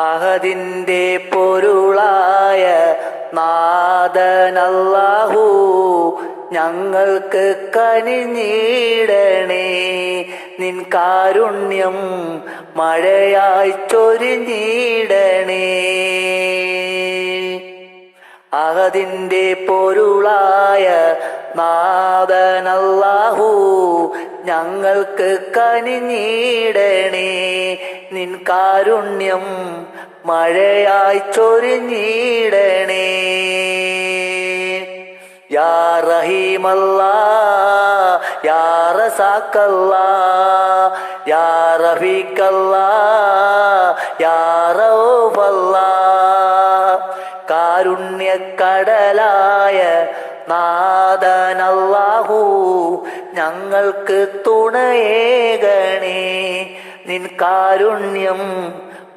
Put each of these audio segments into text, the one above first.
അഹദിന്റെ പൊരുളായ നാഥനല്ലാഹു ഞങ്ങൾക്ക് കനിഞ്ഞിടണേ. നിൻ കാരുണ്യം മഴയായി ചൊരിഞ്ഞിടണേ. അഹദിന്റെ പൊരുളായ നാഥനല്ലാഹു ഞങ്ങൾക്ക് കനിഞ്ഞിടണേ. നിൻ കാരുണ്യം മഴയായി ചൊരിഞ്ഞിടണേ. യാ റഹീമല്ലാ, യാ റസാഖല്ലാ, യാ റഫീഖല്ലാ, യാ റഊഫല്ലാ. കാരുണ്യക്കടലായ നാഥനല്ലാഹു ഞങ്ങൾക്ക് തുണയേകണേ. നിൻ കാരുണ്യം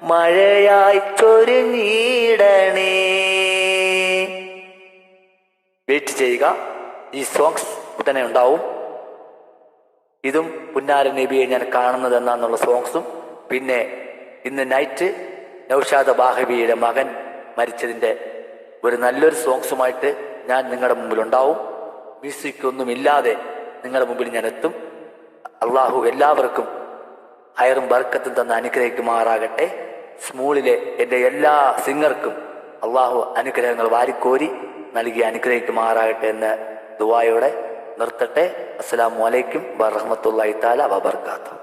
മഴയായി ചൊരിഞ്ഞിടണേ. വെയിറ്റ് ചെയ്യുക, ഈ സോങ്സ് ഉടനെ ഉണ്ടാവും. ഇതും പുന്നാര നബിയെ ഞാൻ കാണുന്നത് എന്നാന്നുള്ള സോങ്സും, പിന്നെ ഇന്ന് നൈറ്റ് നൗഷാദ് ബാഹവിയുടെ മകൻ മരിച്ചതിൻ്റെ ഒരു നല്ലൊരു സോങ്സുമായിട്ട് ഞാൻ നിങ്ങളുടെ മുമ്പിലുണ്ടാവും. മ്യൂസിക് ഒന്നുമില്ലാതെ നിങ്ങളുടെ മുമ്പിൽ ഞാൻ എത്തും. അള്ളാഹു എല്ലാവർക്കും ഹൈറും ബർക്കത്തും തന്ന് അനുഗ്രഹിക്കുമാറാകട്ടെ. സ്മൂളിലെ എൻ്റെ എല്ലാ സിംഗർക്കും അള്ളാഹു അനുഗ്രഹങ്ങൾ വാരിക്കോരി നൽകി അനുഗ്രഹിക്കുമാറാകട്ടെ എന്ന് ദുആയോടെ നിർത്തട്ടെ. അസ്സലാമു അലൈക്കും വറഹ്മത്തുള്ളാഹി തആല വബറകാതുഹു.